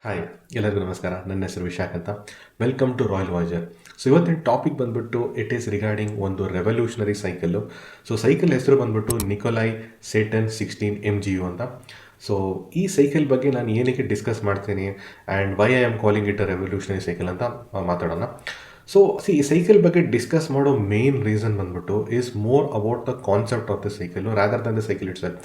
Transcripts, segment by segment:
Hi, ಎಲ್ಲರಿಗೂ ನಮಸ್ಕಾರ. ನನ್ನ ಹೆಸರು ವಿಶಾಖ್ ಅಂತ. ವೆಲ್ಕಮ್ ಟು ರಾಯಲ್ ವಾಜರ್. ಸೊ ಇವತ್ತಿನ ಟಾಪಿಕ್ ಬಂದ್ಬಿಟ್ಟು ಇಟ್ ಈಸ್ ರಿಗಾರ್ಡಿಂಗ್ ಒಂದು ರೆವಲ್ಯೂಷನರಿ ಸೈಕಲ್ಲು. ಸೊ ಸೈಕಲ್ ಹೆಸರು ಬಂದ್ಬಿಟ್ಟು ನಿಕೋಲೈ ಸೇಟನ್ 16 MGU ಅಂತ. ಸೊ ಈ ಸೈಕಲ್ ಬಗ್ಗೆ ನಾನು ಏನಕ್ಕೆ ಡಿಸ್ಕಸ್ ಮಾಡ್ತೀನಿ and why I am calling it a revolutionary cycle ಅಂತ ಮಾತಾಡೋಣ. ಸೊ ಈ ಸೈಕಲ್ ಬಗ್ಗೆ ಡಿಸ್ಕಸ್ ಮಾಡೋ ಮೇನ್ ರೀಸನ್ ಬಂದ್ಬಿಟ್ಟು is more about the concept of the cycle rather than the cycle itself.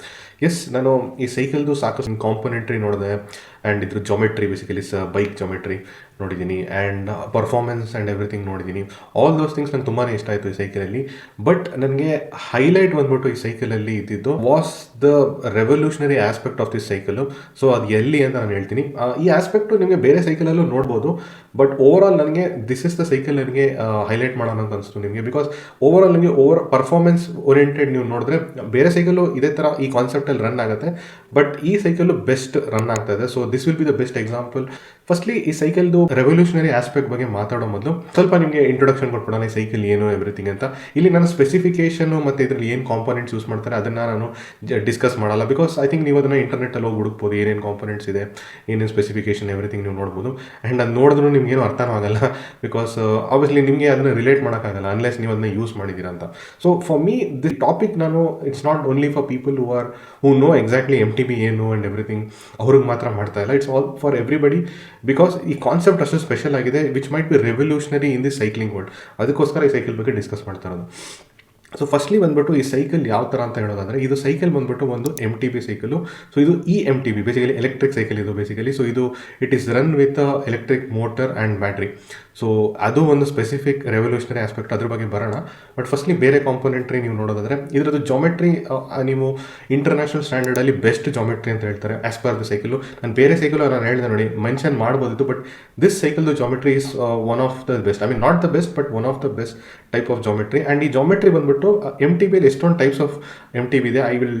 S, ನಾನು ಈ ಸೈಕಲ್ದು ಸಾಕಷ್ಟು ಕಾಂಪೊನೆಂಟ್ರಿ ನೋಡಿದೆ ಆ್ಯಂಡ್ ಇದ್ರ ಜೊಮೆಟ್ರಿ, ಬೇಸಿಕಲಿ ಬೈಕ್ ಜೊಮೆಟ್ರಿ ನೋಡಿದ್ದೀನಿ ಆ್ಯಂಡ್ ಪರ್ಫಾರ್ಮೆನ್ಸ್ ಆ್ಯಂಡ್ ಎವ್ರಿಥಿಂಗ್ ನೋಡಿದ್ದೀನಿ. ಆಲ್ ದೋಸ್ ಥಿಂಗ್ಸ್ ನಂಗೆ ತುಂಬಾ ಇಷ್ಟ ಆಯಿತು ಈ ಸೈಕಲಲ್ಲಿ. ಬಟ್ ನನಗೆ ಹೈಲೈಟ್ ಬಂದ್ಬಿಟ್ಟು ಈ ಸೈಕಲಲ್ಲಿ ಇದ್ದಿದ್ದು was the revolutionary aspect of this cycle. So ಅದು ಎಲ್ಲಿ ಅಂತ ನಾನು ಹೇಳ್ತೀನಿ. ಈ ಆಸ್ಪೆಕ್ಟು ನಿಮಗೆ ಬೇರೆ ಸೈಕಲಲ್ಲೂ ನೋಡ್ಬೋದು, ಬಟ್ ಓವರ್ ಆಲ್ ನನಗೆ ದಿಸ್ ಇಸ್ ದ ಸೈಕಲ್ ನನಗೆ ಹೈಲೈಟ್ ಮಾಡೋಣ ಅಂತ ಅನಿಸ್ತು ನಿಮಗೆ. ಬಿಕಾಸ್ ಓವರ್ ಆಲ್ ನಿಮಗೆ ಪರ್ಫಾರ್ಮೆನ್ಸ್ ಓರಿಯೆಂಟೆಡ್ ನೀವು ನೋಡಿದ್ರೆ ಬೇರೆ ಸೈಕಲ್ಲು ಇದೇ ಥರ ಈ ಕಾನ್ಸೆಪ್ಟಲ್ಲಿ ರನ್ ಆಗುತ್ತೆ, ಬಟ್ ಈ ಸೈಕಲ್ಲು ಬೆಸ್ಟ್ ರನ್ ಆಗ್ತಾ ಇದೆ. So this will be the best example. Firstly ಈ ಸೈಕಲ್ದು ರೆವಲ್ಯೂಷನರಿ ಆಸ್ಪೆಕ್ಟ್ ಬಗ್ಗೆ ಮಾತಾಡೋ ಮೊದಲು ಸ್ವಲ್ಪ ನಿಮಗೆ ಇಂಟ್ರೊಡಕ್ಷನ್ ಕೊಟ್ಬಿಡೋಣ, ಈ ಸೈಕಲ್ ಏನು ಎವ್ರಿಥಿಂಗ್ ಅಂತ. ಇಲ್ಲಿ ನಾನು ಸ್ಪೆಸಿಫಿಕೇಷನು ಮತ್ತು ಇದರಲ್ಲಿ ಏನು ಕಾಂಪೊನೆಂಟ್ಸ್ ಯೂಸ್ ಮಾಡ್ತಾರೆ ಅದನ್ನು ನಾನು ಡಿಸ್ಕಸ್ ಮಾಡಲ್ಲ. ಬಿಕಾಸ್ ಐ ಥಿಂಕ್ ನೀವು ಅದನ್ನು ಇಂಟರ್ನೆಟ್ಟಲ್ಲಿ ಹೋಗಿ ಹುಡುಕ್ಬೋದು, ಏನೇನು ಕಾಂಪೊನೆಂಟ್ಸ್ ಇದೆ, ಏನೇನು ಸ್ಪೆಸಿಫಿಕೇಷನ್ ಎವ್ರಿಥಿಂಗ್ ನೀವು ನೋಡ್ಬೋದು. ಆ್ಯಂಡ್ ಅದು ನೋಡಿದ್ರೂ ನಿಮ್ಗೇನು ಅರ್ಥನೂ ಆಗಲ್ಲ. ಬಿಕಾಸ್ ಆಬ್ವಿಯಸ್ಲಿ ನಿಮಗೆ ಅದನ್ನು ರಿಲೇಟ್ ಮಾಡೋಕ್ಕಾಗಲ್ಲ ಅನ್ಲೆಸ್ ನೀವು ಅದನ್ನ ಯೂಸ್ ಮಾಡಿದ್ದೀರಾ ಅಂತ. So for me this topic ನಾನು it's not only for people who know exactly MTB ಏನು ಆ್ಯಂಡ್ ಎವ್ರಿಥಿಂಗ್, ಅವ್ರಿಗೆ ಮಾತ್ರ ಮಾಡ್ತಾ ಇಲ್ಲ. It's all for everybody. Because ಈ ಕಾನ್ಸೆಪ್ಟ್ ಅಷ್ಟು ಸ್ಪೆಷಲ್ ಆಗಿದೆ, which might be revolutionary in this cycling world. ಅದಕ್ಕೋಸ್ಕರ ಈ ಸೈಕಲ್ ಬಗ್ಗೆ ಡಿಸ್ಕಸ್ ಮಾಡ್ತಾ ಇರೋದು. ಸೊ ಫಸ್ಟ್ಲಿ ಬಂದ್ಬಿಟ್ಟು ಈ ಸೈಕಲ್ ಯಾವ ಥರ ಅಂತ ಹೇಳೋದಾದರೆ, ಇದು ಸೈಕಲ್ ಬಂದ್ಬಿಟ್ಟು ಒಂದು MTB ಸೈಕಲು. ಸೊ ಇದು MTB ಬೇಸಿಕಲಿ ಎಲೆಕ್ಟ್ರಿಕ್ ಸೈಕಲ್ ಇದು ಬೇಸಿಕಲಿ. ಸೊ ಇದು it is run with electric motor and battery. So ಅದು ಒಂದು ಸ್ಪೆಸಿಫಿಕ್ ರೆವಲ್ಯೂಷನರಿ ಆಸ್ಪೆಕ್ಟ್, ಅದ್ರ ಬಗ್ಗೆ ಬರೋಣ. ಬಟ್ ಫಸ್ಟ್ಲಿ ಬೇರೆ ಕಾಂಪೊನೆಂಟ್ರಿ ನೀವು ನೋಡೋದಾದರೆ, ಇದರದ್ದು ಜಾಮೆಟ್ರಿ ನೀವು ಇಂಟರ್ನ್ಯಾಷನಲ್ ಸ್ಟ್ಯಾಂಡರ್ಡಲ್ಲಿ ಬೆಸ್ಟ್ ಜಾಮೆಟ್ರಿ ಅಂತ ಹೇಳ್ತಾರೆ ಆ್ಯಸ್ ಪರ್ ದ ಸೈಕಲು. ನಾನು ಬೇರೆ ಸೈಕಲು ನಾನು ಹೇಳಿದೆ ನೋಡಿ ಮೆನ್ಷನ್ ಮಾಡ್ಬೋದಿತ್ತು, ಬಟ್ ದಿಸ್ ಸೈಕಲ್ದು geometry is one of the best. I mean not the best, but one of the best type of geometry. And ಈ ಜಾಮೆಟ್ರಿ ಬಂದ್ಬಿಟ್ಟು MTB ಎಷ್ಟೊಂದು ಟೈಪ್ಸ್ ಆಫ್ MTB ಇದೆ. I will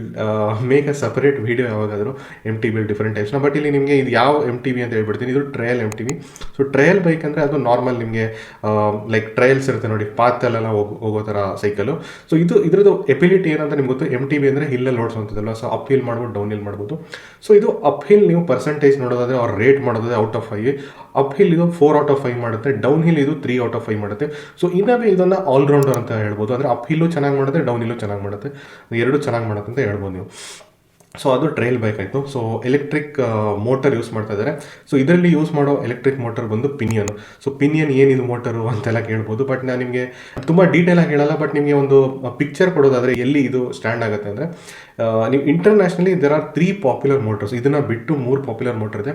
make a separate video ಯಾವಾಗಾದರೂ MTB different ಟೈಪ್ಸ್ನ. But ಇಲ್ಲಿ ನಿಮಗೆ ಇದು ಯಾವ MTB ಅಂತ ಹೇಳ್ಬಿಡ್ತೀನಿ. ಇದು trail MTB. So trail bike ಅಂದರೆ ಅದು ನಾರ್ಮಲ್ ನಿಮಗೆ ಲೈಕ್ ಟ್ರಯಲ್ಸ್ ಇರುತ್ತೆ ನೋಡಿ, ಪಾತಲ್ಲೆಲ್ಲ ಹೋಗೋ ಥರ ಸೈಕಲು. ಸೊ ಇದ್ರದ್ದು ಎಬಿಲಿಟಿ ಏನಂತ ನಿಮ್ಗೆ ಗೊತ್ತು. MTB ಅಂದರೆ ಹಿಲ್ಲಲ್ಲಿ ಓಡಿಸೋಂಥದ್ದಲ್ಲ. ಸೊ ಅಪ್ ಹಿಲ್ ಮಾಡ್ಬೋದು, ಡೌನ್ ಹಿಲ್ ಮಾಡ್ಬೋದು. ಸೊ ಇದು ಅಪ್ ಹಿಲ್ ನೀವು ಪರ್ಸೆಂಟೇಜ್ ನೋಡೋದಾದರೆ ಅವ್ರು ರೇಟ್ ಮಾಡೋದಾದರೆ ಔಟ್ ಆಫ್ 5. ಅಪ್ ಹಿಲ್ ಇದು 4 ಔಟ್ ಆಫ್ 5 ಮಾಡುತ್ತೆ, ಡೌನ್ ಹಿಲ್ ಇದು 3 ಔಟ್ ಆಫ್ 5 ಮಾಡುತ್ತೆ. ಸೊ ಇನ್ನವೇ ಇದನ್ನು ಆಲ್ರೌಂಡರ್ ಅಂತ ಹೇಳ್ಬೋದು. ಅಂದರೆ ಅಪ್ ಹಿಲ್ಲು ಚೆನ್ನಾಗಿ ಮಾಡುತ್ತೆ, ಡೌನ್ ಹಿಲ್ಲು ಚೆನ್ನಾಗಿ ಮಾಡುತ್ತೆ, ಎರಡು ಚೆನ್ನಾಗಿ ಮಾಡುತ್ತೆ ಅಂತ ಹೇಳ್ಬೋದು ನೀವು. ಸೊ ಅದು ಟ್ರಯಲ್ ಬೈಕ್ ಆಯಿತು. ಸೊ ಎಲೆಕ್ಟ್ರಿಕ್ ಮೋಟರ್ ಯೂಸ್ ಮಾಡ್ತಾ ಇದ್ದಾರೆ. ಸೊ ಇದರಲ್ಲಿ ಯೂಸ್ ಮಾಡೋ ಎಲೆಕ್ಟ್ರಿಕ್ ಮೋಟರ್ ಬಂದು ಪಿನಿಯನು. ಸೊ ಪಿನಿಯನ್ ಏನಿದು ಮೋಟರು ಅಂತೆಲ್ಲ ಕೇಳ್ಬೋದು, ಬಟ್ ನಾನು ನಿಮಗೆ ತುಂಬ ಡೀಟೇಲಾಗಿ ಹೇಳಲ್ಲ. ಬಟ್ ನಿಮಗೆ ಒಂದು ಪಿಕ್ಚರ್ ಕೊಡೋದಾದರೆ ಎಲ್ಲಿ ಇದು ಸ್ಟ್ಯಾಂಡ್ ಆಗುತ್ತೆ ಅಂದರೆ, ನೀವು internationally there are 3 popular motors. ಇದನ್ನು ಬಿಟ್ಟು 3 ಪಾಪ್ಯುಲರ್ ಮೋಟರ್ ಇದೆ.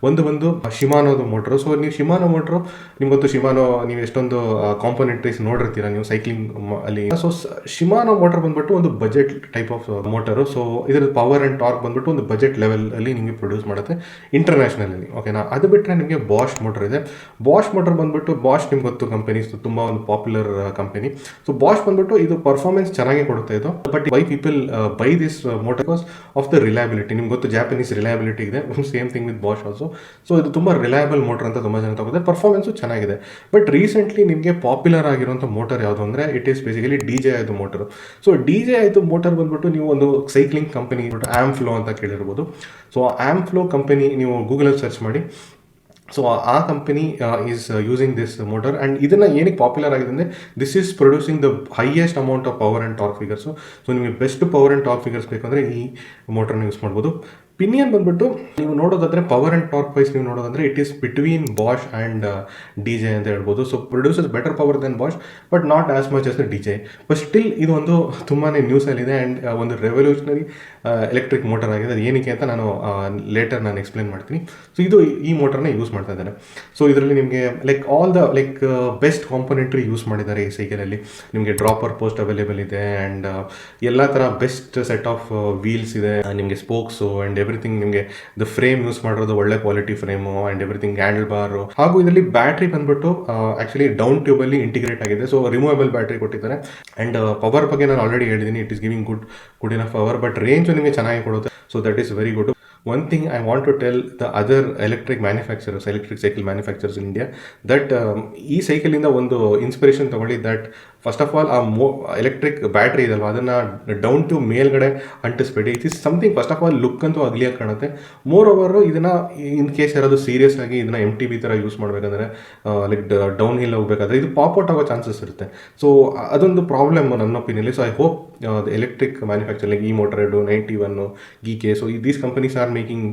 ಒಂದು ಶಿಮಾನೋದು ಮೋಟ್ರು. ಸೊ ನೀವು ಶಿಮಾನೋ ಮೋಟ್ರು, ನಿಮ್ಗೆ ಗೊತ್ತು ಶಿಮಾನೋ ನೀವು ಎಷ್ಟೊಂದು ಕಾಂಪೊನೆಂಟ್ರೀಸ್ ನೋಡಿರ್ತೀರ ನೀವು ಸೈಕ್ಲಿಂಗ್ ಅಲ್ಲಿ. ಸೊ ಶಿಮಾನೋ ಮೋಟರ್ ಬಂದ್ಬಿಟ್ಟು ಒಂದು budget type of motor. So ಇದರ ಪವರ್ ಆ್ಯಂಡ್ ಟಾರ್ಕ್ ಬಂದ್ಬಿಟ್ಟು ಒಂದು ಬಜೆಟ್ ಲೆವೆಲಲ್ಲಿ ನಿಮಗೆ ಪ್ರೊಡ್ಯೂಸ್ ಮಾಡುತ್ತೆ ಇಂಟರ್ನ್ಯಾಷನಲಿ. ಓಕೆನಾ? ಅದು ಬಿಟ್ಟರೆ ನಿಮಗೆ ಬಾಷ್ ಮೋಟರ್ ಇದೆ. ಬಾಷ್ ಮೋಟರ್ ಬಂದ್ಬಿಟ್ಟು ಬಾಷ್ ನಿಮ್ಗೆ ಗೊತ್ತು ಕಂಪನಿ, ತುಂಬ ಒಂದು ಪಾಪ್ಯುಲರ್ ಕಂಪನಿ. ಸೊ ಬಾಷ್ ಬಂದ್ಬಿಟ್ಟು ಇದು ಪರ್ಫಾರ್ಮೆನ್ಸ್ ಚೆನ್ನಾಗಿ ಕೊಡುತ್ತೆ ಇದು. But why people by this motor because of the reliability. ನಿಮ್ಗೆ ಗೊತ್ತು ಜಾಪನೀಸ್ ರಿಲಯಬಿಲಿಟಿ ಇದೆ, same thing with Bosch also. So ಇದು ತುಂಬ ರಿಲಯಬಲ್ ಮೋಟರ್ ಅಂತ ತುಂಬ ಜನ ತಗೋತಾರೆ. ಪರ್ಫಾರ್ಮೆನ್ಸು ಚೆನ್ನಾಗಿದೆ. ಬಟ್ ರೀಸೆಂಟ್ಲಿ ನಿಮಗೆ ಪಾಪ್ಯುಲರ್ ಆಗಿರುವಂಥ ಮೋಟರ್ ಯಾವುದು ಅಂದರೆ ಇಟ್ ಈಸ್ ಬೇಸಿಕಲಿ DJI ಆಯಿತು ಮೋಟರು. ಸೊ DJI ಆಯಿತು ಮೋಟರ್ ಬಂದ್ಬಿಟ್ಟು ನೀವು ಒಂದು ಸೈಕ್ಲಿಂಗ್ ಕಂಪನಿ ಆಮ್ಫ್ಲೋ ಅಂತ ಕೇಳಿರ್ಬೋದು. ಸೊ ಆಮ್ಫ್ಲೋ ಕಂಪನಿ ನೀವು ಗೂಗಲಲ್ಲಿ ಸರ್ಚ್ ಮಾಡಿ. ಸೊ ಆ company is using this motor. And ಇದನ್ನು ಏನಕ್ಕೆ ಪಾಪ್ಯುಲರ್ ಆಗಿದೆ ಅಂದರೆ this is producing the highest amount of power and torque figures. So ನಿಮಗೆ best power and torque figures ಬೇಕಂದರೆ ಈ ಮೋಟರ್ನ ಯೂಸ್ ಮಾಡ್ಬೋದು. ಪಿನಿಯನ್ ಬಂದ್ಬಿಟ್ಟು ನೀವು ನೋಡೋದಾದರೆ ಪವರ್ ಆ್ಯಂಡ್ ಟಾರ್ಕ್ ವೈಸ್ ನೀವು ನೋಡೋದಾದರೆ it is between Bosch and DJI ಅಂತ ಹೇಳ್ಬೋದು. So produces better power than Bosch, but not as much as the DJI. But still ಇದು ಒಂದು ತುಂಬಾ ನ್ಯೂಸಲ್ಲಿದೆ ಆ್ಯಂಡ್ ಒಂದು ರೆವಲ್ಯೂಷನರಿ ಎಲೆಕ್ಟ್ರಿಕ್ ಮೋಟರ್ ಆಗಿದೆ. ಅದು ಏನಕ್ಕೆ ಅಂತ ನಾನು ಲೇಟರ್ ನಾನು ಎಕ್ಸ್ಪ್ಲೇನ್ ಮಾಡ್ತೀನಿ. ಸೊ ಇದು ಈ ಮೋಟರ್ನ ಯೂಸ್ ಮಾಡ್ತಾ ಇದ್ದಾರೆ. ಸೊ ಇದರಲ್ಲಿ ನಿಮಗೆ like all the best componentry use ಮಾಡಿದ್ದಾರೆ ಈ ಸೈಕಲಲ್ಲಿ. ನಿಮಗೆ ಡ್ರಾಪರ್ ಪೋಸ್ಟ್ ಅವೈಲೇಬಲ್ ಇದೆ ಆ್ಯಂಡ್ ಎಲ್ಲ ಥರ ಬೆಸ್ಟ್ ಸೆಟ್ ಆಫ್ ವೀಲ್ಸ್ ಇದೆ, ನಿಮಗೆ ಸ್ಪೋಕ್ಸು ಆ್ಯಂಡ್ ಎವ್ರಿಥಿಂಗ್. ನಿಮಗೆ ದ ಫ್ರೇಮ್ ಯೂಸ್ ಮಾಡಿರೋದು ಒಳ್ಳೆ quality frame and everything, handle bar. ಹಾಗೂ ಇದರಲ್ಲಿ ಬ್ಯಾಟ್ರಿ ಬಂದ್ಬಿಟ್ಟು ಆ್ಯಕ್ಚುಲಿ ಡೌನ್ ಟ್ಯೂಬಲ್ಲಿ ಇಂಟಿಗ್ರೇಟ್ ಆಗಿದೆ. ಸೊ ರಿಮೂವೇಬಲ್ ಬ್ಯಾಟ್ರಿ ಕೊಟ್ಟಿದ್ದಾರೆ. ಆ್ಯಂಡ್ ಪವರ್ ಬಗ್ಗೆ ನಾನು ಆಲ್ರೆಡಿ ಹೇಳಿದ್ದೀನಿ, it is giving good enough power. But range ನಿಮಗೆ ಚೆನ್ನಾಗಿ ಕೊಡುತ್ತೆ. So that is very good. One thing I want to tell the other electric cycle manufacturers in India, that ಈ ಸೈಕಲಿಂದ ಒಂದು inspiration ತೊಗೊಳ್ಳಿ. That first of all ಆ electric battery ಇದಲ್ವ ಅದನ್ನು down tube ಮೇಲ್ಗಡೆ ಅಂಟಿಸ್ಬೇಡಿ. It is something first of all look ಅಂತೂ ಅಗ್ಲಿಯಾಗಿ ಕಾಣುತ್ತೆ. ಮೋರ್ ಓವರ್ ಇದನ್ನು ಇನ್ ಕೇಸ್ ಯಾರಾದರೂ ಸೀರಿಯಸ್ ಆಗಿ ಇದನ್ನು MTB ಥರ ಯೂಸ್ ಮಾಡಬೇಕಂದ್ರೆ ಲೈಕ್ ಡೌನ್ ಹಿಲ್ ಹೋಗಬೇಕಾದ್ರೆ ಇದು ಪಾಪ್ಔಟ್ ಆಗೋ ಚಾನ್ಸಸ್ ಇರುತ್ತೆ. ಸೊ ಅದೊಂದು ಪ್ರಾಬ್ಲಮ್ ನನ್ನ ಒಪಿನಿಯಲ್ಲಿ. So I hope the electric manufacture like E-Motorhead, 91, GK, so these companies are making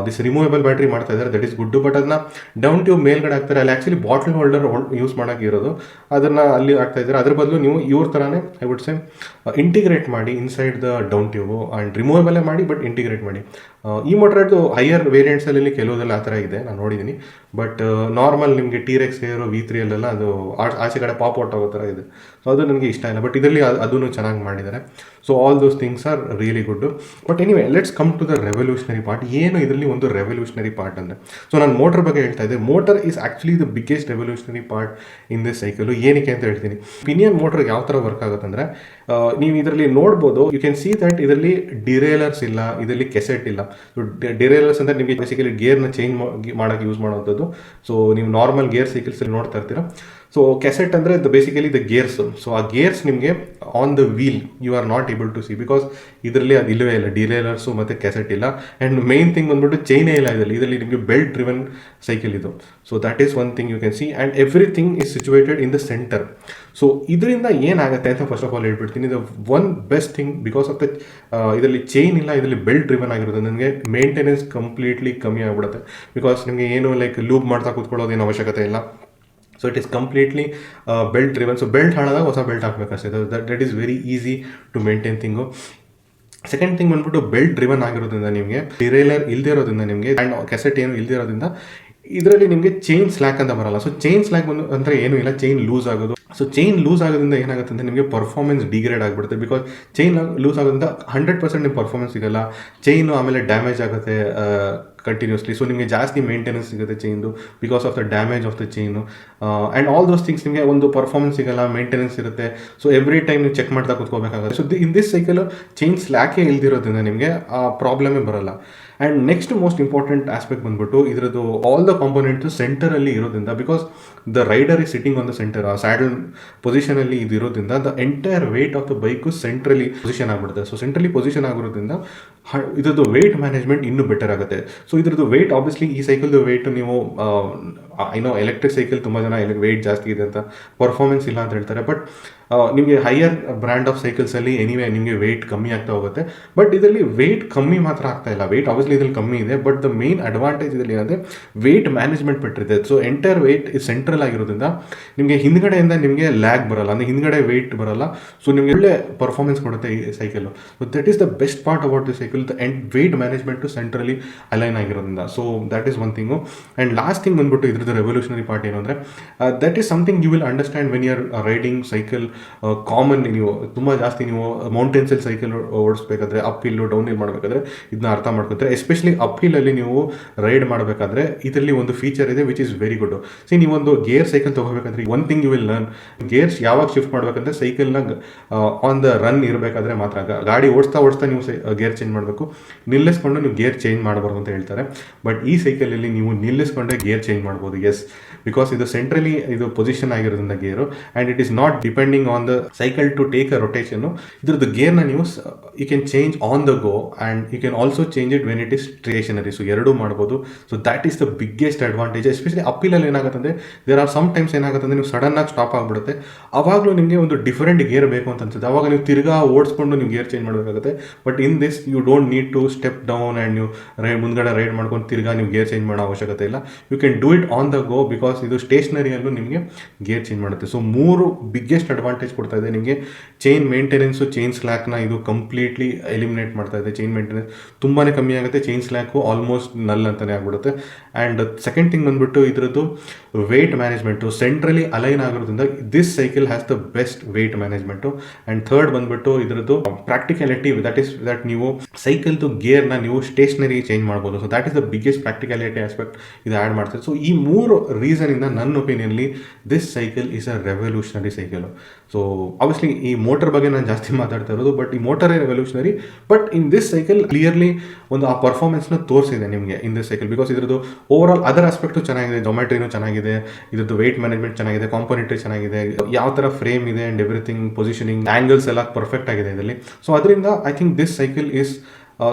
this removable battery ಮಾಡ್ತಾ ಇದ್ದಾರೆ. That is good. ಬಟ್ ಅದನ್ನ ಡೌನ್ ಟ್ಯೂಬ್ ಮೇಲ್ಗಡೆ ಹಾಕ್ತಾರೆ. ಅಲ್ಲಿ ಆ್ಯಕ್ಚುಲಿ ಬಾಟ್ಲ್ ಹೋಲ್ಡರ್ ಯೂಸ್ ಮಾಡೋಕ್ಕಿರೋದು ಅದನ್ನು ಅಲ್ಲಿ ಆಗ್ತಾ ಇದ್ದಾರೆ. ಅದ್ರ ಬದಲು ನೀವು ಇವ್ರ ಥರನೇ ಐ ವುಡ್ ಸೇ ಇಂಟಿಗ್ರೇಟ್ ಮಾಡಿ inside the down tube and ರಿಮೂವೇಬಲೇ ಮಾಡಿ, ಬಟ್ ಇಂಟಿಗ್ರೇಟ್ ಮಾಡಿ. E-Motorhead ಹೈಯರ್ ವೇರಿಯಂಟ್ಸಲ್ಲಿ ಕೆಲವುದೆಲ್ಲ ಆ ಥರ ಇದೆ, ನಾನು ನೋಡಿದ್ದೀನಿ. ಬಟ್ ನಾರ್ಮಲ್ ನಿಮಗೆ T-Rex Air V3 ಅಲ್ಲೆಲ್ಲ ಅದು ಆಚೆ ಕಡೆ ಪಾಪ್ಔಟ್ ಆಗೋ ಥರ ಇದೆ. ಸೊ ಅದು ನನಗೆ ಇಷ್ಟ ಇಲ್ಲ. ಬಟ್ ಇದರಲ್ಲಿ ಅದೂ ಚೆನ್ನಾಗಿ ಮಾಡಿದ್ದಾರೆ. So all those things are really good. But anyway let's come to the revolutionary part. ಏನು ಇದರಲ್ಲಿ ಒಂದು ರೆವಲ್ಯೂಷನರಿ ಪಾರ್ಟ್ ಅಂದರೆ, ಸೊ ನಾನು ಮೋಟರ್ ಬಗ್ಗೆ ಹೇಳ್ತಾ ಇದ್ದೆ. Motor is actually the biggest revolutionary part in this cycle. ಏನಕ್ಕೆ ಅಂತ ಹೇಳ್ತೀನಿ. ಪಿನಿಯನ್ ಮೋಟರ್ ಯಾವ ಥರ ವರ್ಕ್ ಆಗುತ್ತೆ ಅಂದರೆ, ನೀವು ಇದರಲ್ಲಿ ನೋಡ್ಬೋದು, ಯು ಕ್ಯಾನ್ ಸಿ ದಟ್ ಇದರಲ್ಲಿ ಡಿರೇಲರ್ಸ್ ಇಲ್ಲ, ಇದರಲ್ಲಿ ಕೆಸೆಟ್ ಇಲ್ಲ. ಸೊ ಡಿರೇಲರ್ಸ್ ಅಂದರೆ ನಿಮಗೆ ಬೇಸಿಕಲಿ ಗೇರ್ನ ಚೇಂಜ್ ಮಾಡೋಕ್ಕೆ ಯೂಸ್ ಮಾಡುವಂಥದ್ದು. ಸೊ ನೀವು ನಾರ್ಮಲ್ ಗೇರ್ ಸೈಕಲ್ಸಲ್ಲಿ ನೋಡ್ತಾ ಇರ್ತೀರ. ಸೊ ಕೆಸೆಟ್ ಅಂದರೆ ಬೇಸಿಕಲಿ ದ ಗೇರ್ಸ್. ಸೊ ಆ ಗೇರ್ಸ್ ನಿಮಗೆ on the wheel you are not able to see, because ಇದರಲ್ಲಿ ಅದು ಇಲ್ಲವೇ ಇಲ್ಲ, ಡಿರೇಲರ್ಸು ಮತ್ತು ಕೆಸೆಟ್ ಇಲ್ಲ. ಆ್ಯಂಡ್ ಮೇನ್ ಥಿಂಗ್ ಬಂದ್ಬಿಟ್ಟು ಚೈನೇ ಇಲ್ಲ ಇದರಲ್ಲಿ ನಿಮಗೆ ಬೆಲ್ಟ್ ಡ್ರಿವನ್ ಸೈಕಲ್ ಇದು. So that is one thing you can see. And everything is situated in the centre. So ಇದರಿಂದ ಏನಾಗುತ್ತೆ ಅಂತ ಫಸ್ಟ್ ಆಫ್ ಆಲ್ ಹೇಳ್ಬಿಡ್ತೀನಿ. ಇದು one best thing because of the ಇದರಲ್ಲಿ ಚೈನ್ ಇಲ್ಲ, ಇದರಲ್ಲಿ ಬೆಲ್ಟ್ ಡ್ರಿವನ್ ಆಗಿರೋದು. ನನಗೆ ಮೇಂಟೆನೆನ್ಸ್ ಕಂಪ್ಲೀಟ್ಲಿ ಕಮ್ಮಿ ಆಗಿಬಿಡುತ್ತೆ. ಬಿಕಾಸ್ ನಿಮಗೆ ಏನು ಲೈಕ್ ಲೂಪ್ ಮಾಡ್ತಾ ಕೂತ್ಕೊಳ್ಳೋದೇನು ಅವಶ್ಯಕತೆ ಇಲ್ಲ. So it is completely belt driven. So belt ಹಾಳಾದಾಗ ಹೊಸ ಬೆಲ್ಟ್ ಹಾಕಬೇಕಷ್ಟೇ. That is very easy to maintain thing. Second thing ಬಂದ್ಬಿಟ್ಟು ಬೆಲ್ಟ್ ಡ್ರಿವನ್ ಆಗಿರೋದ್ರಿಂದ ನಿಮಗೆ ಡಿರೇಲರ್ ಇಲ್ಲದೆ ಇರೋದ್ರಿಂದ ನಿಮಗೆ ಆ್ಯಂಡ್ ಕೆಸೆಟ್ ಏನು ಇಲ್ಲದೆ ಇರೋದ್ರಿಂದ ಇದರಲ್ಲಿ ನಿಮಗೆ ಚೈನ್ ಸ್ಲ್ಯಾಕ್ ಅಂತ ಬರಲ್ಲ. ಸೊ ಚೈನ್ ಸ್ಲ್ಯಾಕ್ ಬಂದು ಅಂದರೆ ಏನೂ ಇಲ್ಲ, ಚೈನ್ ಲೂಸ್ ಆಗೋದು. ಸೊ ಚೈನ್ ಲೂಸ್ ಆಗೋದ್ರಿಂದ ಏನಾಗುತ್ತೆ ಅಂದರೆ ನಿಮಗೆ ಪರ್ಫಾರ್ಮೆನ್ಸ್ ಡಿಗ್ರೇಡ್ ಆಗಿಬಿಡುತ್ತೆ. ಬಿಕಾಸ್ ಚೈನ್ ಲೂಸ್ ಆಗೋದ್ರಿಂದ 100% ನಿಮ್ಮ ಪರ್ಫಾರ್ಮೆನ್ಸ್ ಸಿಗೋಲ್ಲ. ಚೈನು ಆಮೇಲೆ ಡ್ಯಾಮೇಜ್ ಆಗುತ್ತೆ ಕಂಟಿನ್ಯೂಸ್ಲಿ. ಸೊ ನಿಮಗೆ ಜಾಸ್ತಿ ಮೇಂಟೆನೆನ್ಸ್ ಸಿಗುತ್ತೆ ಚೈನ್ದು because of the damage of the chain. And all those things ನಿಮಗೆ ಒಂದು ಪರ್ಫಾರ್ಮೆನ್ಸ್ ಸಿಗೋಲ್ಲ, ಮೇಂಟೆನೆನ್ಸ್ ಇರುತ್ತೆ. ಸೊ ಎವ್ರಿ ಟೈಮ್ ನೀವು ಚೆಕ್ ಮಾಡ್ತಾ ಕೂತ್ಕೋಬೇಕಾಗುತ್ತೆ. So in this cycle chain ಸ್ಲ್ಯಾಕೇ ಇಲ್ದಿರೋದ್ರಿಂದ ನಿಮಗೆ ಆ ಪ್ರಾಬ್ಲಮೇ ಬರೋಲ್ಲ. And next most important aspect ಬಂದ್ಬಿಟ್ಟು ಇದರದ್ದು ಆಲ್ ದ ಕಾಂಪೋನೆಂಟ್ಸು ಸೆಂಟರಲ್ಲಿ ಇರೋದ್ರಿಂದ, because the rider is sitting on the centre, ಆ ಸ್ಯಾಡಲ್ ಪೊಸಿಷನಲ್ಲಿ ಇದು ಇರೋದ್ರಿಂದ the entire weight of the bike centrally position ಆಗಿಬಿಡುತ್ತೆ. ಸೊ ಸೆಂಟ್ರಲಿ ಪೊಸಿಷನ್ ಆಗಿರೋದ್ರಿಂದ ಇದ್ರದ್ದು ವೆಯ್ಟ್ ಮ್ಯಾನೇಜ್ಮೆಂಟ್ ಇನ್ನೂ ಬೆಟರ್ ಆಗುತ್ತೆ. ಸೊ ಇದ್ರದ್ದು ವೆಯ್ಟ್ ಆಬ್ವಿಯಸ್ಲಿ ಈ ಸೈಕಲ್ದು ವೆಯ್ಟ್ ನೀವು ಏನೋ ಎಲೆಕ್ಟ್ರಿಕ್ ಸೈಕಲ್ ತುಂಬ ಜನ ವೆಯ್ಟ್ ಜಾಸ್ತಿ ಇದೆ ಅಂತ ಪರ್ಫಾರ್ಮೆನ್ಸ್ ಇಲ್ಲ ಅಂತ ಹೇಳ್ತಾರೆ. ಬಟ್ ನಿಮಗೆ ಹೈಯರ್ ಬ್ರ್ಯಾಂಡ್ ಆಫ್ ಸೈಕಲ್ಸಲ್ಲಿ ಎನಿವೇ ನಿಮಗೆ ವೆಯ್ಟ್ ಕಮ್ಮಿ ಆಗ್ತಾ ಹೋಗುತ್ತೆ. ಬಟ್ ಇದರಲ್ಲಿ ವೆಯ್ಟ್ ಕಮ್ಮಿ ಮಾತ್ರ ಆಗ್ತಾ ಇಲ್ಲ. ವೆಯ್ಟ್ ಆಬ್ವಿಯಸ್ಲಿ ಇದರಲ್ಲಿ ಕಮ್ಮಿ ಇದೆ, ಬಟ್ ದ ಮೇನ್ ಅಡ್ವಾಂಟೇಜ್ ಇದರಲ್ಲಿ ಏನಂದರೆ ವೆಯ್ಟ್ ಮ್ಯಾನೇಜ್ಮೆಂಟ್ ಬಿಟ್ಟಿರುತ್ತೆ. ಸೊ ಎಂಟೈರ್ ವೆಯ್ಟ್ ಸೆಂಟ್ರಲ್ ಆಗಿರೋದ್ರಿಂದ ನಿಮಗೆ ಹಿಂದ್ಗಡೆಯಿಂದ ನಿಮಗೆ ಲ್ಯಾಗ್ ಬರಲ್ಲ, ಅಂದರೆ ಹಿಂದ್ಗಡೆ ವೆಯ್ಟ್ ಬರಲ್ಲ. ಸೊ ನಿಮಗೆ ಒಳ್ಳೆ ಪರ್ಫಾರ್ಮೆನ್ಸ್ ಕೊಡುತ್ತೆ ಈ cycle. So that is the best part about the cycle, the weight management centrally align ಆಗಿರೋದ್ರಿಂದ. So that is one thing. And last thing ಬಂದ್ಬಿಟ್ಟು ಇದ್ರದ್ದು ರೆವಲ್ಯೂಷನರಿ ಪಾರ್ಟ್ ಏನು ಅಂದರೆ, that is something you will understand when you are riding cycle. Come on ನೀವು ತುಂಬ ಜಾಸ್ತಿ ನೀವು ಮೌಂಟೇನ್ಸಲ್ಲಿ ಸೈಕಲ್ ಓಡಿಸ್ಬೇಕಾದ್ರೆ, ಅಪ್ ಹಿಲ್ಲು ಡೌನ್ ಹಿಲ್ ಮಾಡಬೇಕಾದ್ರೆ ಇದನ್ನ ಅರ್ಥ ಮಾಡ್ಕೊತಾರೆ. ಎಸ್ಪೆಷಲಿ ಅಪ್ ಹಿಲ್ಲಲ್ಲಿ ನೀವು ರೈಡ್ ಮಾಡಬೇಕಾದ್ರೆ ಇದರಲ್ಲಿ ಒಂದು ಫೀಚರ್ ಇದೆ which is very good. See ನೀವೊಂದು ಗೇರ್ ಸೈಕಲ್ ತೊಗೋಬೇಕಂದ್ರೆ one thing you will learn, gears ಯಾವಾಗ ಶಿಫ್ಟ್ ಮಾಡಬೇಕಂದ್ರೆ ಸೈಕಲ್ನ ಆನ್ ದ ರನ್ ಇರಬೇಕಾದ್ರೆ ಮಾತ್ರ. ಗಾಡಿ ಓಡಿಸ್ತಾ ನೀವು ಗೇರ್ ಚೇಂಜ್ ಮಾಡಬೇಕು, ನಿಲ್ಲಿಸ್ಕೊಂಡು ನೀವು ಗೇರ್ ಚೇಂಜ್ ಮಾಡಬಾರ್ದು ಅಂತ ಹೇಳ್ತಾರೆ. ಬಟ್ ಈ ಸೈಕಲಲ್ಲಿ ನೀವು ನಿಲ್ಲಿಸ್ಕೊಂಡ್ರೆ ಗೇರ್ ಚೇಂಜ್ ಮಾಡ್ಬೋದು. ಎಸ್, ಬಿಕಾಸ್ ಇದು ಸೆಂಟ್ರಲಿ ಇದು ಪೊಸಿಷನ್ ಆಗಿರೋದ್ರಿಂದ gear, and it is not depending on the cycle to take a rotation. ಇದ್ರದ್ದು ಗೇರ್ನ ನೀವು you can change on the go and you can also change it when it is stationary. So ಎರಡೂ ಮಾಡ್ಬೋದು. So that is the biggest advantage. Especially ಅಪ್ಪಿಲಲ್ಲಿ ಏನಾಗುತ್ತೆ ಅಂದರೆ there are some times ಏನಾಗುತ್ತೆ ಅಂದರೆ ನೀವು ಸಡನ್ನಾಗಿ ಸ್ಟಾಪ್ ಆಗಿಬಿಡುತ್ತೆ. ಆವಾಗಲೂ ನಿಮಗೆ ಒಂದು ಡಿಫರೆಂಟ್ ಗೇರ್ ಬೇಕು ಅಂತ ಅನ್ಸುತ್ತೆ. ಆವಾಗ ನೀವು ತಿರ್ಗಾ ಓಡಿಸ್ಕೊಂಡು ನೀವು ಗೇರ್ ಚೇಂಜ್ ಮಾಡಬೇಕಾಗುತ್ತೆ. But in this you don't need to step down and ನೀವು ಮುಂದ್ಗಡೆ ರೈಡ್ ಮಾಡ್ಕೊಂಡು ತಿರ್ಗಾ ನೀವು ಗೇರ್ ಚೇಂಜ್ ಮಾಡೋ ಅವಶ್ಯಕತೆ ಇಲ್ಲ. You can do it on the go because ಇದು ಸ್ಟೇಷನರಿಯಲ್ಲೂ ನಿಮಗೆ ಗೇರ್ ಚೇಂಜ್ ಮಾಡುತ್ತೆ. ಸೊ ಮೂರು ಬಿಗ್ಗೆಸ್ಟ್ ಅಡ್ವಾಂಟೇಜ್ ಕೊಡ್ತಾ ಇದೆ ನಿಮಗೆ. ಚೈನ್ ಮೇಂಟೆನೆನ್ಸು, ಚೈನ್ ಸ್ಲ್ಯಾಕ್ನ ಇದು ಕಂಪ್ಲೀಟ್ಲಿ ಎಲಿಮಿನೇಟ್ ಮಾಡ್ತಾ ಇದೆ. ಚೈನ್ ಮೇಂಟೆನೆನ್ಸ್ ತುಂಬಾ ಕಮ್ಮಿ ಆಗುತ್ತೆ, ಚೈನ್ ಸ್ಲ್ಯಾಕು ಆಲ್ಮೋಸ್ಟ್ ನಲ್ ಅಂತಲೇ ಆಗ್ಬಿಡುತ್ತೆ. ಆ್ಯಂಡ್ ಸೆಕೆಂಡ್ ಥಿಂಗ್ ಬಂದ್ಬಿಟ್ಟು ಇದರದ್ದು ವೆಯ್ಟ್ ಮ್ಯಾನೇಜ್ಮೆಂಟು ಸೆಂಟ್ರಲಿ ಅಲೈನ್ ಆಗಿರೋದ್ರಿಂದ this cycle has the best weight management. And third ಬಂದ್ಬಿಟ್ಟು ಇದರದ್ದು ಪ್ರಾಕ್ಟಿಕಲಿಟಿ, ದಟ್ ನೀವು ಸೈಕಲ್ದು ಗೇರ್ನ ನೀವು ಸ್ಟೇಷನರಿ ಚೇಂಜ್ ಮಾಡ್ಬೋದು. So that is the biggest practicality aspect ಇದು ಆ್ಯಡ್ ಮಾಡ್ತಾರೆ. ಸೊ ಈ 3 ರೀಸನಿಂದ ನನ್ನ ಒಪಿನಿಯನ್ಲಿ this cycle is a revolutionary cycle. So obviously ಈ ಮೋಟರ್ ಬಗ್ಗೆ ನಾನು ಜಾಸ್ತಿ ಮಾತಾಡ್ತಾ ಇರೋದು, ಬಟ್ ಈ ಮೋಟರೇ revolutionary. But in this cycle clearly ಒಂದು ಆ ಪರ್ಫಾರ್ಮೆನ್ಸ್ನ ತೋರಿಸಿದೆ ನಿಮಗೆ ಇನ್ ದಿಸ್ ಸೈಕಲ್, ಬಿಕಾಸ್ ಇದ್ರದ್ದು ಓವರ್ ಆಲ್ ಅದರ್ ಆಸ್ಪೆಕ್ಟು ಚೆನ್ನಾಗಿದೆ, ಜೊಮೆಟ್ರಿನೂ ಚೆನ್ನಾಗಿದೆ, ಇದ್ರದ್ದು ವೆಯ್ಟ್ ಮ್ಯಾನೇಜ್ಮೆಂಟ್ ಚೆನ್ನಾಗಿದೆ, ಕಾಂಪೋನೆಂಟ್ರಿ ಚೆನ್ನಾಗಿದೆ, ಯಾವ ಥರ ಫ್ರೇಮ್ ಇದೆ ಆ್ಯಂಡ್ ಎವ್ರಿಥಿಂಗ್, ಪೊಸಿಷನಿಂಗ್, ಆ್ಯಂಗಲ್ಸ್ ಎಲ್ಲ ಪರ್ಫೆಕ್ಟ್ ಆಗಿದೆ ಇದರಲ್ಲಿ. ಸೊ ಅದರಿಂದ I think this cycle is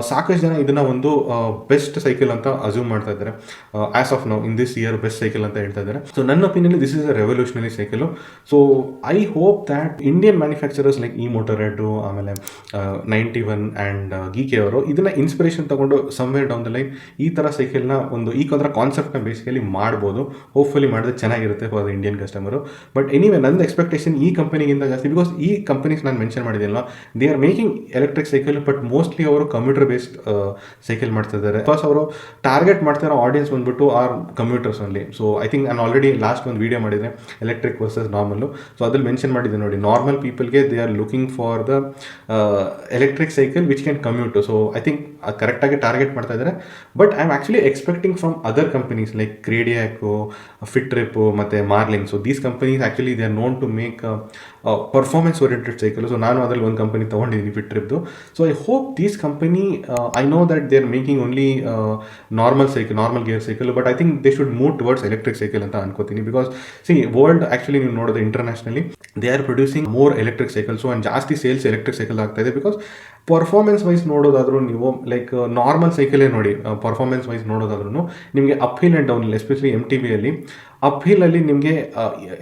ಸಾಕಷ್ಟು ಜನ ಇದನ್ನು ಒಂದು ಬೆಸ್ಟ್ ಸೈಕಲ್ ಅಂತ ಅಸ್ಯೂಮ್ ಮಾಡ್ತಾ ಇದ್ದಾರೆ. As of now in this year best cycle ಅಂತ ಹೇಳ್ತಾ ಇದ್ದಾರೆ. ಸೊ ನನ್ನ opinion this is a revolutionary cycle. So I hope that Indian manufacturers like ಈ ಮೋಟರೆಡು, ಆಮೇಲೆ 91 ಆ್ಯಂಡ್ ಗೀಕೆ ಅವರು ಇದನ್ನು ಇನ್ಸ್ಪಿರೇಷನ್ ತಗೊಂಡು ಸಮ್ವೇರ್ ಡೌನ್ ದ ಲೈನ್ ಈ ಥರ ಸೈಕಲ್ನ ಒಂದು ಈ ಥರ ಕಾನ್ಸೆಪ್ಟ್ನ ಬೇಸಿಕಲಿ ಮಾಡ್ಬೋದು. ಹೋಪ್ಫುಲಿ ಮಾಡಿದ್ರೆ ಚೆನ್ನಾಗಿರುತ್ತೆ for the Indian customer. But anyway ನನ್ನ ಎಕ್ಸ್ಪೆಕ್ಟೇಷನ್ ಈ ಕಂಪನಿಗಿಂತ ಜಾಸ್ತಿ, ಬಿಕಾಸ್ ಈ ಕಂಪನೀಸ್ ನಾನು ಮೆನ್ಷನ್ ಮಾಡಿದೆಯಲ್ಲ, they are making electric cycle, but mostly ಅವರು ಕಂಪ್ಯೂಟರ್ ಬೇಸ್ಡ್ ಸೈಕಲ್ ಮಾಡ್ತಾ ಇದ್ದಾರೆ. ಬಿಕಾಸ್ ಅವರು ಟಾರ್ಗೆಟ್ ಮಾಡ್ತಿರೋ ಆಡಿಯನ್ಸ್ ಬಂದ್ಬಿಟ್ಟು ಆರ್ ಕಂಪ್ಯೂಟರ್ಸ್ ಅಲ್ಲಿ. ಸೊ ಐ ಥಿಂಕ್ ನಾನು ಆಲ್ರೆಡಿ ಲಾಸ್ಟ್ ಒಂದು ವೀಡಿಯೋ ಮಾಡಿದೆ ಎಲೆಕ್ಟ್ರಿಕ್ ವರ್ಸಸ್ ನಾರ್ಮಲ್. ಸೊ ಅದ್ರಲ್ಲಿ ಮೆನ್ಷನ್ ಮಾಡಿದ್ದೆ ನೋಡಿ, ನಾರ್ಮಲ್ ಪೀಪಲ್ಗೆ they are looking for the electric cycle which can commute. So I think ಕರೆಕ್ಟಾಗಿ ಟಾರ್ಗೆಟ್ ಮಾಡ್ತಾ ಇದ್ದಾರೆ. But I am actually expecting from other companies like Cradiac, Fitrip ಮತ್ತು Marlin. So these companies actually they are known to make performance oriented cycle. So ನಾನು ಅದರಲ್ಲಿ ಒಂದು company ತೊಗೊಂಡಿದ್ದೀನಿ, ಫಿಟ್ರಿಪ್ದು. So I hope these company, I know that they are making only normal cycle, normal gear cycle, but I think they should move towards electric cycle ಅಂತ ಅನ್ಕೋತೀನಿ. Because C world actually ನೀವು ನೋಡೋದು internationally they are producing more electric cycles and ಜಾಸ್ತಿ sales electric cycle ಆಗ್ತಾ ಇದೆ. Because performance wise ನೋಡೋದಾದ್ರೂ ನೀವು like normal ಸೈಕಲೇ ನೋಡಿ, performance wise ನೋಡೋದಾದ್ರೂ ನಿಮಗೆ up hill and down hill, especially MTBಯಲ್ಲಿ ಅಪ್ ಹಿಲ್ಲಲ್ಲಿ ನಿಮಗೆ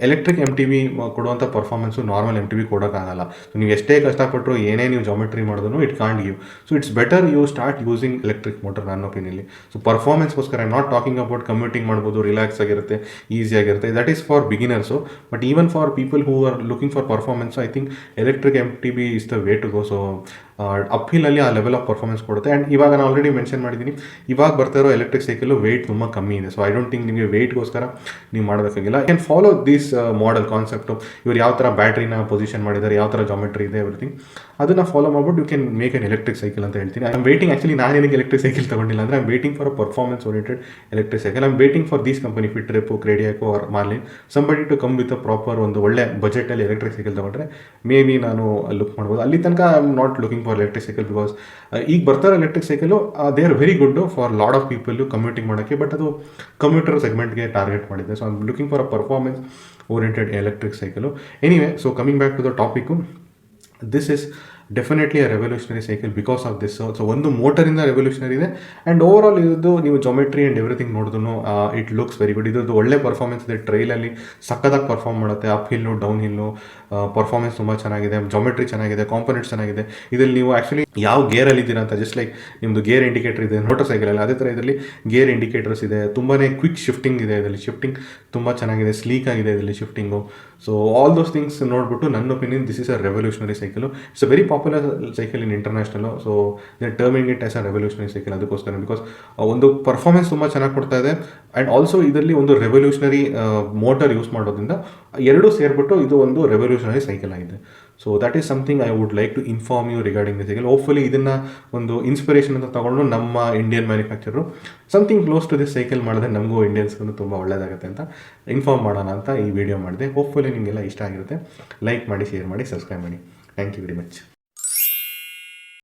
ಎಲೆಕ್ಟ್ರಿಕ್ MTB ಕೊಡುವಂಥ ಪರ್ಫಾರ್ಮೆನ್ಸು ನಾರ್ಮಲ್ MTB ಕೊಡೋಕ್ಕಾಗಲ್ಲ. ಸೊ ನೀವು ಎಷ್ಟೇ ಕಷ್ಟಪಟ್ಟರು ಏನೇ ನೀವು ಜಾಮೆಟ್ರಿ ಮಾಡಿದ್ರು it can't give. So it's better you start using electric motor ನನ್ನ ಒಪಿನಿಯನ್ಲಿ. ಸೊ ಪರ್ಫಾರ್ಮೆನ್ಸ್ಗೋಸ್ಕರ I am not talking about commuting ಮಾಡ್ಬೋದು, ರಿಲ್ಯಾಕ್ಸ್ ಆಗಿರುತ್ತೆ, ಈಸಿಯಾಗಿರುತ್ತೆ, that is for beginners. But even for people who are looking for performance I think electric MTB is the way to go. So up ಹಿಲ್ಲಲ್ಲಿ ಆ level of performance ಕೊಡುತ್ತೆ. And ಇವಾಗ ನಾನು already mention ಮಾಡಿದ್ದೀನಿ, ಇವಾಗ ಬರ್ತಾ ಇರೋ ಎಲೆಕ್ಟ್ರಿಕ್ ಸೈಕಲ್ ವೆಯ್ಟ್ ತುಂಬ ಕಮ್ಮಿ ಇದೆ. ಸೊ ಐ ಡೋಂಟ್ ಥಿಂಕ್ ನಿಮಗೆ ವೆಯ್ಟ್ಗೋಸ್ಕರ ನೀವು ಮಾಡಬೇಕಾಗಿಲ್ಲ. You can follow this model concept. ಇವ್ರು ಯಾವ ಥರ ಬ್ಯಾಟ್ರಿನ ಪೊಸಿಷನ್ ಮಾಡಿದ್ದಾರೆ, ಯಾವ ಥರ ಜಾಮೆಟ್ರಿ ಇದೆ, ಎವ್ರಿಥಿಂಗ್ ಅದನ್ನು ಫಾಲೋ ಮಾಡ್ಬಿಟ್ಟು you can make an electric cycle ಅಂತ ಹೇಳ್ತೀನಿ. ಐ ಆಮ್ ವೇಟಿಂಗ್, ಆ್ಯಕ್ಚುಲಿ ನಾನು ಏನಕ್ಕೆ ಎಲೆಕ್ಟ್ರಿಕ್ ಸೈಕಲ್ ತೊಗೊಂಡಿಲ್ಲ ಅಂದರೆ I am waiting for a performance oriented electric cycle. I am waiting for these company Fitrip, ಕ್ರೇಡಿಯಾಕೋ or Marlin, somebody to come with a proper ಒಂದು ಒಳ್ಳೆ ಬಜೆಟಲ್ಲಿ electric cycle ತೊಗೊಂಡ್ರೆ may be ನಾನು look ಮಾಡ್ಬೋದು. ಅಲ್ಲಿ ತನಕ I am not looking for electric cycle, because ಈಗ ಬರ್ತಾರೆ electric cycle they are very good for lot of people commuting ಮಾಡೋಕ್ಕೆ, ಬಟ್ ಅದು ಕಮ್ಯೂಟರ್ ಸೆಗ್ಮೆಂಟ್ಗೆ ಟಾರ್ಗೆಟ್ ಮಾಡಿದೆ. So I am looking for a performance oriented electric cycle. Anyway, so coming back to the topic, this is definitely a revolutionary cycle because of this. So ಒಂದು ಮೋಟರಿಂದ revolutionary ಇದೆ and overall ಇದು ನೀವು geometry and everything ನೋಡಿದ್ರು it looks very good. ಇದ್ರದ್ದು ಒಳ್ಳೆ performance ಇದೆ, ಟ್ರೈಲಲ್ಲಿ ಸಕ್ಕದಾಗಿ perform ಮಾಡುತ್ತೆ. Up hill, down hill performance ತುಂಬ ಚೆನ್ನಾಗಿದೆ, ಜೊಮೆಟ್ರಿ ಚೆನ್ನಾಗಿದೆ, ಕಾಂಪೊನೆಂಟ್ಸ್ ಚೆನ್ನಾಗಿದೆ. ಇದರಲ್ಲಿ ನೀವು ಆ್ಯಕ್ಚುಲಿ ಯಾವ ಗೇರಲ್ಲಿ ಇದ್ದೀರಾ ಅಂತ ಜಸ್ಟ್ ಲೈಕ್ ನಿಮ್ಮದು ಗೇರ್ ಇಂಡಿಕೇಟರ್ ಇದೆ ಮೋಟರ್ ಸೈಕಲಲ್ಲಿ, ಅದೇ ಥರ ಇದರಲ್ಲಿ ಗೇರ್ ಇಂಡಿಕೇಟರ್ಸ್ ಇದೆ, ತುಂಬಾ ಕ್ವಿಕ್ ಶಿಫ್ಟಿಂಗ್ ಇದೆ ಇದರಲ್ಲಿ, ಶಿಫ್ಟಿಂಗ್ ತುಂಬ ಚೆನ್ನಾಗಿದೆ, ಸ್ಲೀಕ್ ಆಗಿದೆ ಇದರಲ್ಲಿ shifting. So all those things ನೋಡಿಬಿಟ್ಟು ನನ್ನ opinion this is a revolutionary cycle. It's a very popular cycle in international. So they terming it as a revolutionary cycle ಅದಕ್ಕೋಸ್ಕರ, ಬಿಕಾಸ್ ಒಂದು ಪರ್ಫಾರ್ಮೆನ್ಸ್ ತುಂಬ ಚೆನ್ನಾಗಿ ಕೊಡ್ತಾ ಇದೆ ಆ್ಯಂಡ್ ಆಲ್ಸೋ ಇದರಲ್ಲಿ ಒಂದು ರೆವಲ್ಯೂಷನರಿ ಮೋಟರ್ ಯೂಸ್ ಮಾಡೋದ್ರಿಂದ ಎರಡೂ ಸೇರಿಬಿಟ್ಟು ಇದು ಒಂದು ರೆವಲ್ಯೂಷನರಿ ಸೈಕಲ್ ಆಗಿದೆ. So that is something I would like to inform you regarding the cycle. Hopefully ಇದನ್ನು ಒಂದು ಇನ್ಸ್ಪಿರೇಷನ್ ಅಂತ ತಗೊಂಡು ನಮ್ಮ Indian manufacturer something close to this cycle ಮಾಡಿದ್ರೆ ನಮಗೂ ಇಂಡಿಯನ್ಸ್ಗೂ ತುಂಬ ಒಳ್ಳೆಯದಾಗುತ್ತೆ ಅಂತ ಇನ್ಫಾರ್ಮ್ ಮಾಡೋಣ ಅಂತ ಈ ವಿಡಿಯೋ ಮಾಡಿದೆ. ಹೋಪ್ಫುಲಿ ನಿಮಗೆಲ್ಲ ಇಷ್ಟ ಆಗಿರುತ್ತೆ. ಲೈಕ್ ಮಾಡಿ, ಶೇರ್ ಮಾಡಿ, ಸಬ್ಸ್ಕ್ರೈಬ್ ಮಾಡಿ. Thank you very much.